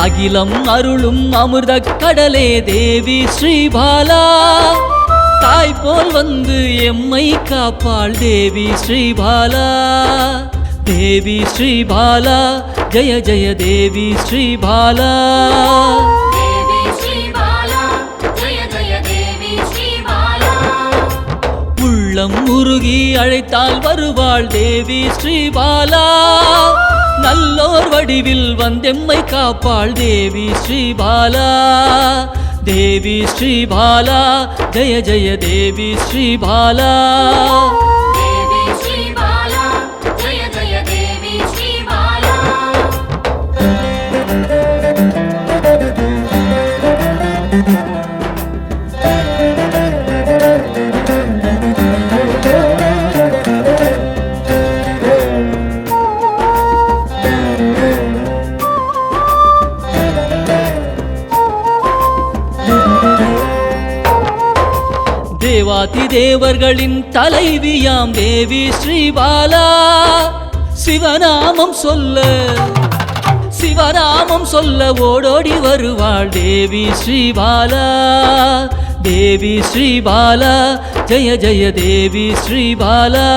அகிலம் அருளும் அமிர்த கடலே தேவி ஸ்ரீபாலா, தாய் போல் வந்து எம்மை காப்பாள் தேவி ஸ்ரீபாலா. தேவி ஸ்ரீபாலா ஜெய ஜெய தேவி ஸ்ரீபாலா. உள்ளம் உருகி அழைத்தால் வருவாள் தேவி ஸ்ரீபாலா. நல்லோர் வடிவில் வந்தெம்மை காப்பாள் தேவி ஸ்ரீபாலா. தேவி ஸ்ரீபாலா ஜெய ஜெய தேவி ஸ்ரீபாலா. தேவாதி தேவர்களின் தலைவியாம் தேவி ஸ்ரீபாலா. சிவநாமம் சொல்ல ஓடோடி வருவாள் தேவி ஸ்ரீபாலா. தேவி ஸ்ரீபாலா ஜெய ஜெய தேவி ஸ்ரீபாலா.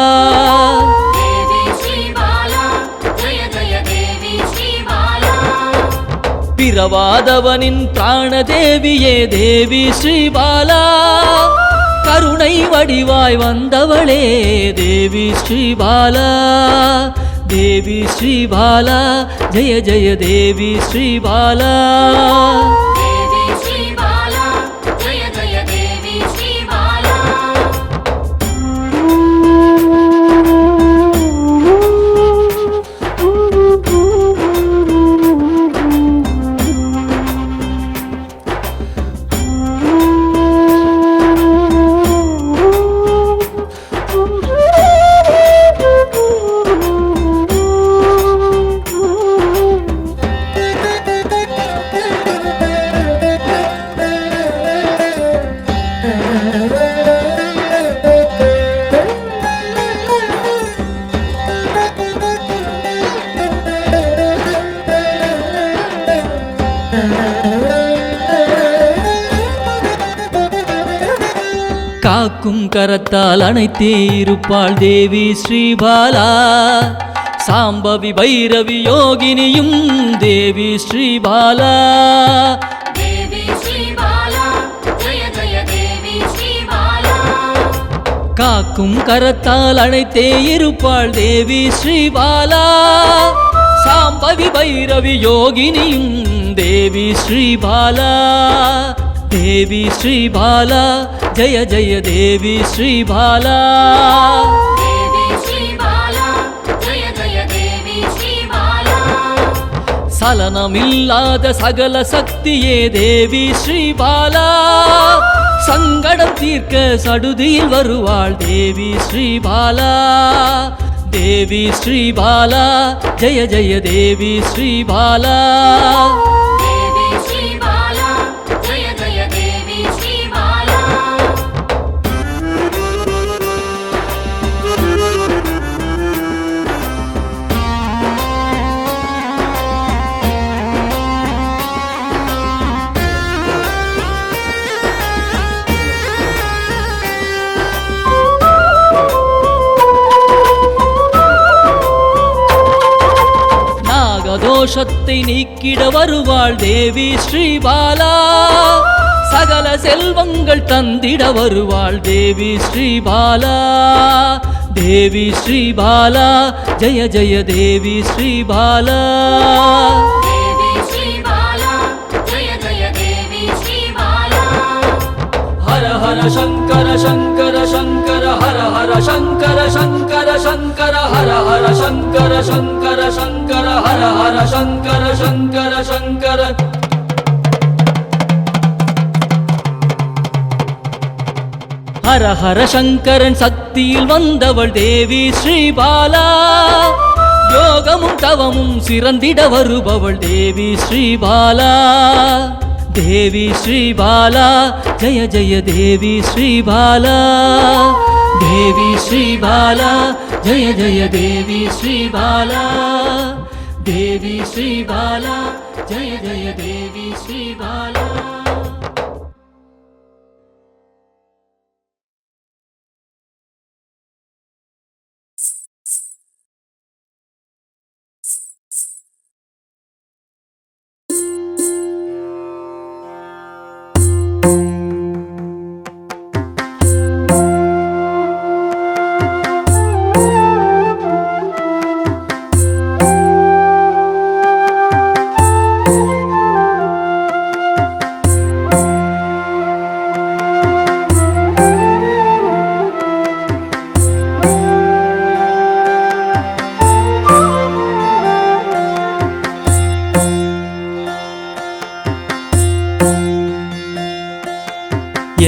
பிறவாதவனின் பிராணதேவியே தேவி ஸ்ரீபாலா. கருணை வடிவாய் வந்தவளே தேவி ஸ்ரீபாலா. தேவி ஸ்ரீபாலா ஜெய ஜெய தேவி ஸ்ரீபாலா. காக்கும் கரத்தால் அணைத்தே இருப்பாள் தேவி ஸ்ரீபாலா. சாம்பவி பைரவி யோகினியும் தேவி ஸ்ரீபாலா. காக்கும் கரத்தால் அணைத்தே இருப்பாள் தேவி ஸ்ரீபாலா. சாம்பவி பைரவி யோகினியும் தேவி ஸ்ரீபாலா. தேவி ஸ்ரீபாலா ஜெய ஜெய தேவி ஸ்ரீபாலா. சலனமில்லாத சகல சக்தியே தேவி ஸ்ரீபாலா. சங்கடம் தீர்க்க சடுதியில் வருவாள் தேவி ஸ்ரீபாலா. தேவி ஸ்ரீபாலா ஜெய ஜெய தேவி ஸ்ரீபாலா. தோஷத்தை நீக்கிட வருவாள் தேவி ஸ்ரீபாலா. சகல செல்வங்கள் தந்திட வருவாள் தேவி ஸ்ரீபாலா. தேவி ஸ்ரீபாலா ஜெய ஜெய தேவி ஸ்ரீபாலா. ஹர ஹர சங்கர சங்கர சங்கர ஹர ஹர சங்கர சங்கர சங்கர ஹர ஹர சங்கர சங்கர சங்கர ஹர ஹர சங்கர சங்கர சங்கர. ஹர ஹர சங்கரன் சக்தியில் வந்தவள் தேவி ஸ்ரீபாலா. யோகமும் தவமும் சிறந்திட வருபவள் தேவி ஸ்ரீபாலா. தேவி ஸ்ரீபாலா ஜய ஜய தேவி ஸ்ரீபாலா. தேவி ஸ்ரீபாலா ஜய ஜய தேவி ஸ்ரீபாலா. தேவி ஸ்ரீபாலா ஜய ஜய தேவி ஸ்ரீபாலா.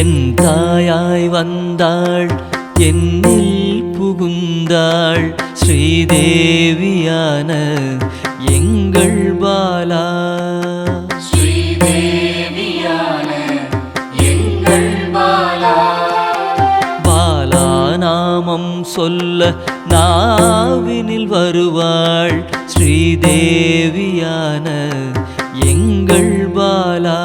என் தாயாய் வந்தாள் என்னில் புகுந்தாள் ஸ்ரீதேவியான எங்கள் பாலா. ஸ்ரீதேவியான எங்கள் பாலா. பாலா நாமம் சொல்ல நாவினில் வருவாள் ஸ்ரீதேவியான எங்கள் பாலா.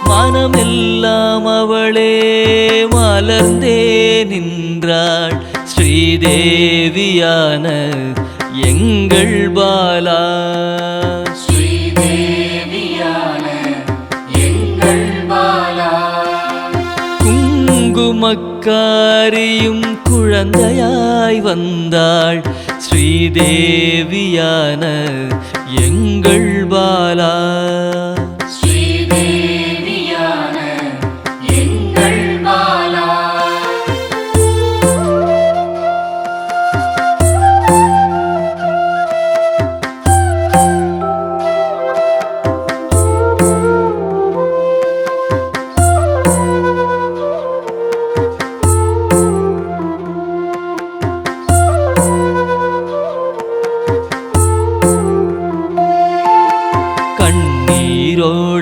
மனமெல்லாம் அவளே மலர்ந்தே நின்றாள் ஸ்ரீதேவியான எங்கள் பாலா. ஸ்ரீதேவியான எங்கள் பாலா. குங்குமக்காரியும் குழந்தையாய் வந்தாள் ஸ்ரீதேவியான எங்கள் பாலா.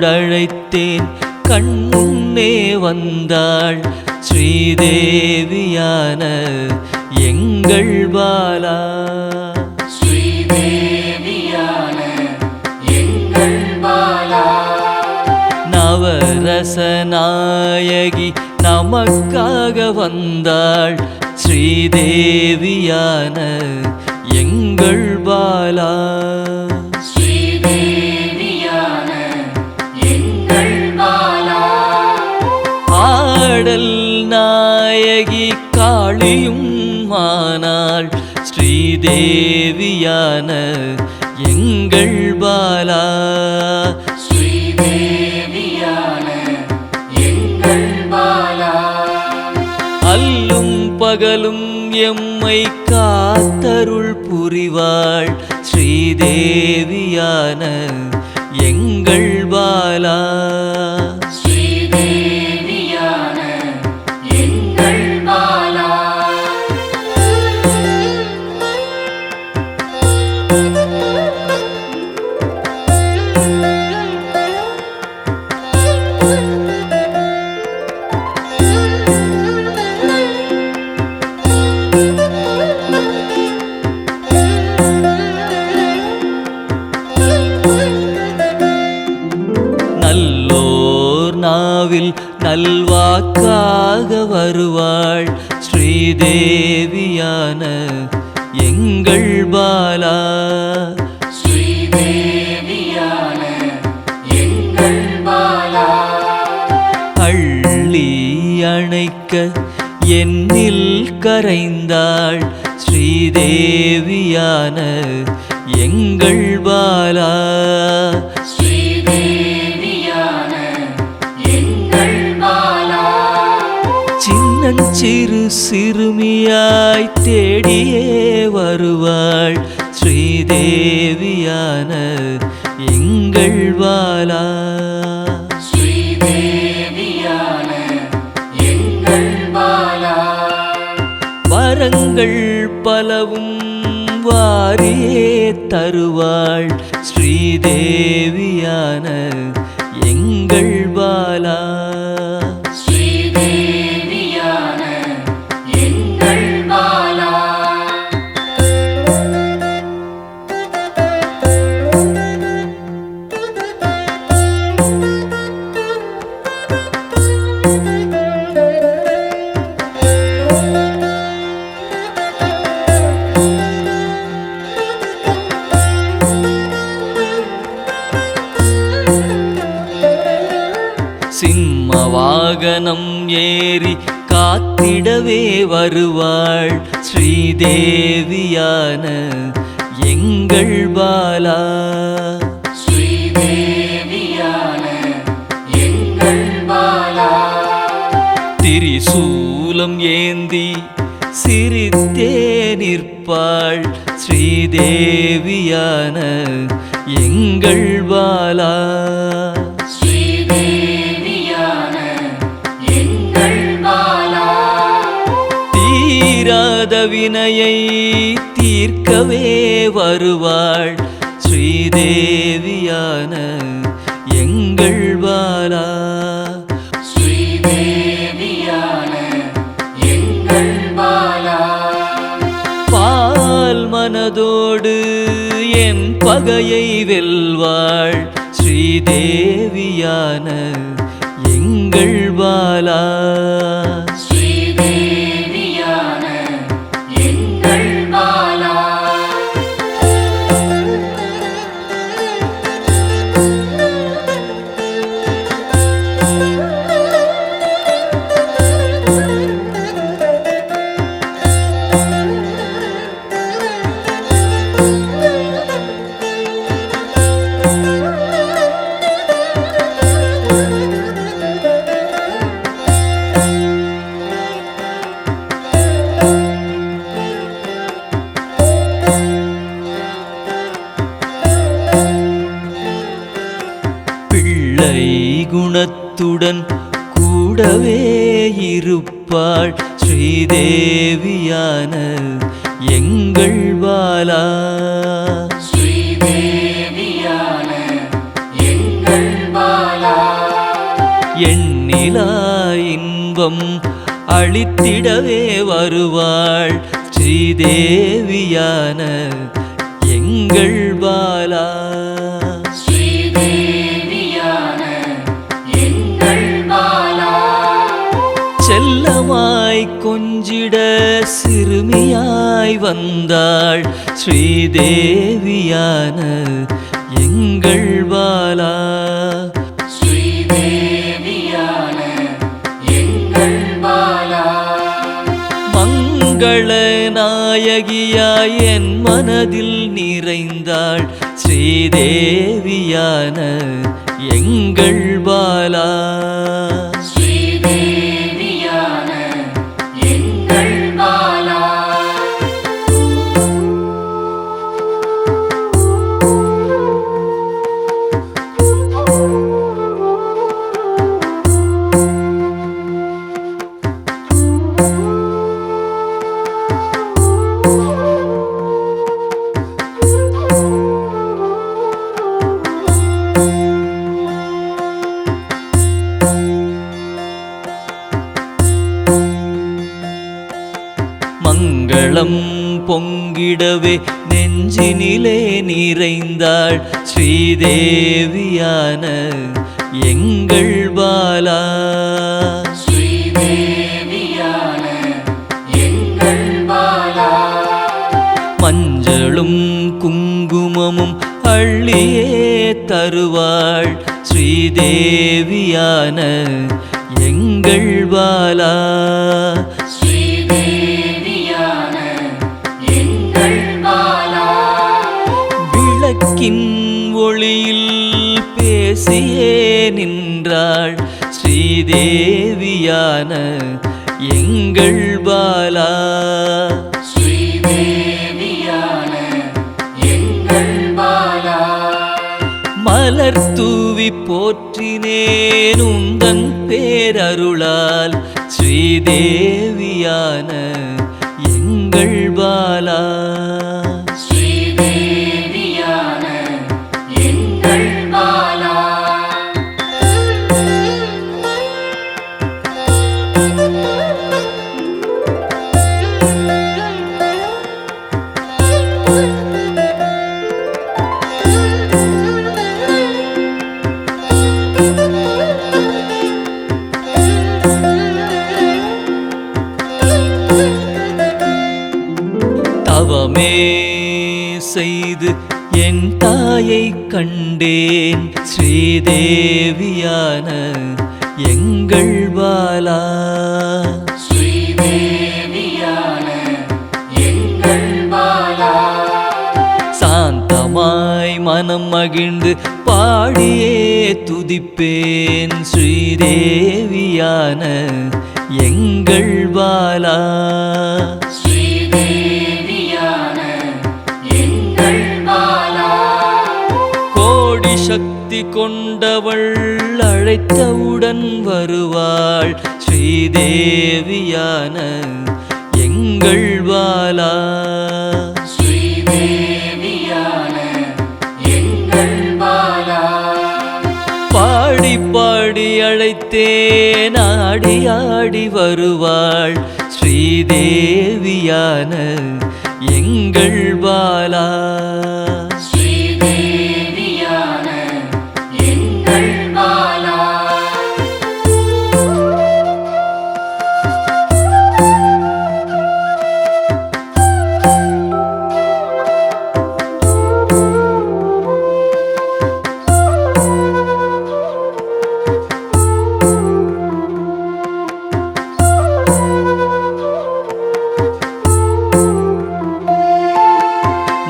அழைத்தேன் கண்முன்னே வந்தாள் ஸ்ரீதேவியான எங்கள் பாலா. ஸ்ரீதேவியான எங்கள் பாலா. நவரச நாயகி நமக்காக வந்தாள் ஸ்ரீதேவியான எங்கள் பாலா. ஆடல் நாயகி காளியும் ஆனாள் ஸ்ரீதேவியான எங்கள் பாலா. ஸ்ரீதேவியான எங்கள் பாலா. அல்லும் பகலும் எம்மை காத்தருள் புரிவாள் ஸ்ரீதேவியான எங்கள் பாலா. நாவில் நல்வாக்காக வருவாள் ஸ்ரீதேவியான எங்கள் பாலா. ஸ்ரீதேவியான எங்கள் பாலா. அள்ளி அணைக்க என்னில் கரைந்தாள் ஸ்ரீதேவியான எங்கள் பாலா. ஸ்ரீதேவியான சின்னஞ்சிறு சிறுமியாய் தேடியே வருவாள் ஸ்ரீதேவியான எங்கள் பாலா. ஸ்ரீதேவியான எங்கள் பாலா. வரங்கள் பலவும் வாரியே தருவாள் ஸ்ரீதேவியான எங்கள் பாலா. ஸ்ரீதேவியான எங்கள் பாலா. சிம்ம வாகனம் ஏறி காத்திடவே வருவாள் ஸ்ரீதேவியான எங்கள் பாலா. ஸ்ரீதேவியான எங்கள் பாலா. திரிசூலம் ஏந்தி சிரித்தே நிற்பாள் ஸ்ரீதேவியான எங்கள் பாலா. ஸ்ரீதேவியான எங்கள் பாலா. தீராத வினையை தீர்க்கவே வருவாள் ஸ்ரீதேவியான எங்கள் பாலா. ஸ்ரீதேவியான எங்கள் பாலா. பால் மனதோடு என் பகையை வெல்வாள் ஸ்ரீதேவியான எங்கள் பாலா. ஸ்ரீதேவியான எங்கள் பாலா. பிள்ளை குணத்துடன் கூடவே இருப்பாள் ஸ்ரீதேவியான எங்கள் பாலா. ஸ்ரீதேவியான எங்கள் பாலா. எண்ணிலா இன்பம் அளித்திடவே வருவாள் ஸ்ரீதேவியான எங்கள் பாலா. ஸ்ரீதேவியான எங்கள் பாலா. செல்லமாய் கொஞ்சிட சிறுமியாய் வந்தாள் ஸ்ரீதேவியான எங்கள் பாலா. ஸ்ரீதேவியான எங்கள் பாலா. மங்கள நாயகியாய் என் மனதில் நிறைந்தாள் ஸ்ரீதேவியான எங்கள் பாலா. ஸ்ரீதேவியான எங்கள் பாலா. மங்களம் பொங்கிடவே நெஞ்சினிலே நிறைந்தாள் ஸ்ரீதேவியான எங்கள் பாலா. ஸ்ரீதேவியான எங்கள் பாலா. மஞ்சளும் குங்குமமும் அள்ளியே தருவாள் ஸ்ரீதேவியான எங்கள் பாலா. ஸ்ரீதேவியான எங்கள் பாலா. விளக்கின் ஒளியில் பேசியே நின்றாள் ஸ்ரீதேவியான எங்கள் பாலா. ஸ்ரீதேவியான எங்கள் பாலா. மலர் தூவி போற்றினேன் உந்தன் பேரருளால் ஸ்ரீதேவியான எங்கள் பாலா. ஸ்ரீதேவியான எங்கள் பாலா. தவமே செய்து என் தாயை கண்டேன் ஸ்ரீதேவியான எங்கள் பாலா. ஸ்ரீதேவியான எங்கள் பாலா. சாந்தமாய் மனம் மகிழ்ந்து பாடியே துதிப்பேன் ஸ்ரீதேவியான எங்கள் பாலா. ஸ்ரீதேவியான எங்கள் பாலா. கோடி சக்தி கொண்டவள் அழைத்தவுடன் வருவாள் ஸ்ரீதேவியான எங்கள் பாலா. ஸ்ரீதேவியான எங்கள் பாலா. பாடி பாடி அழைத்தேன் ஆடி ஆடி வருவாள் ஸ்ரீதேவியான எங்கள் பாலா. ஸ்ரீதேவியான எங்கள் பாலா.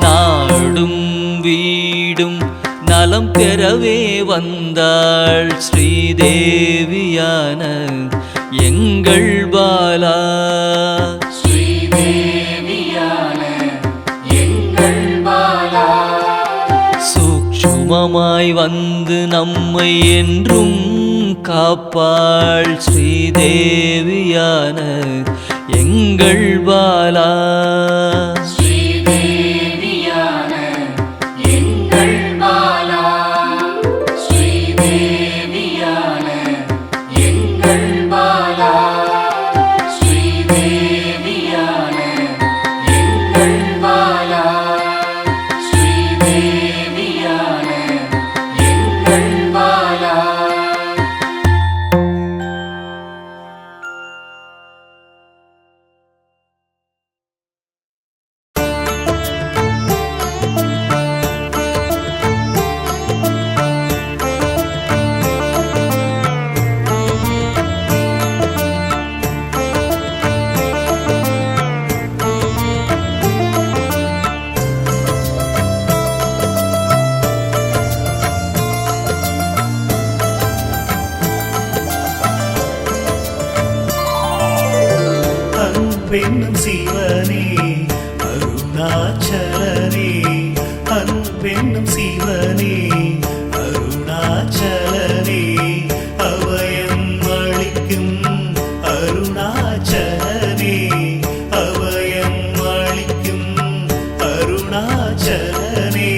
நாடும் வீடும் நலம் பெறவே வந்தாள் ஸ்ரீதேவியான எங்கள் பாலா. ஸ்ரீதேவியான எங்கள் பாலா. சூக்ஷ்மமாய் வந்து நம்மை என்றும் காப்பாள் ஸ்ரீதேவியான எங்கள் பாலா. ஸ்ரீதேவியான எங்கள் பாலா. ஸ்ரீதேவியான எங்கள் பாலா. ஸ்ரீதேவியான எங்கள் பாலா. ஸ்ரீதேவியான எங்கள் பாலா. அன்பென்னும் சிவனே அருணாச்சலனே. அன்பென்னும் சிவனே அருணாச்சலனே. அபயம் அளிக்கும் அருணாச்சலனே. அபயம் அளிக்கும் அருணாச்சலனே.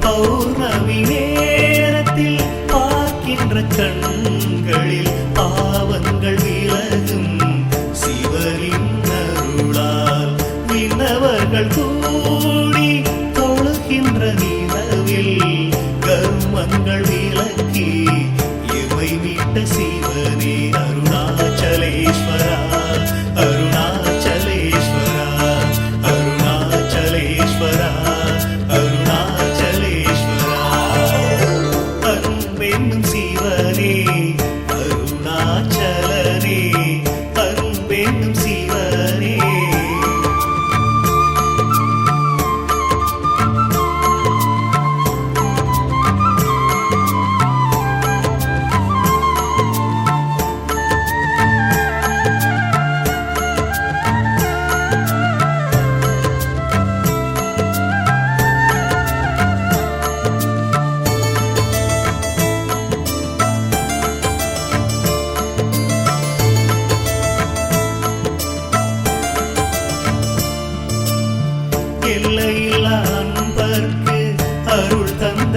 பௌர்ணமி நேரத்தில் பார்க்கின்ற கண்களில் பாவங்கள் விலகும் சிவனின் அருளால். விண்ணவர்கள் கூடி தொழுகின்ற நிலவில் கர்மங்கள் விலக்கி இவை விட்ட சிவனே அருணாச்சலேஸ்வரா. அருணாச்சலேஸ்வரா. அருணாச்சலேஸ்வரா. அருணாச்சலேஸ்வரா. அன்பென்னும் சிவனே அருணாச்சலனே. அன்பென்னும் சிவனே.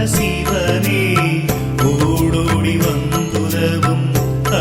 சிவனே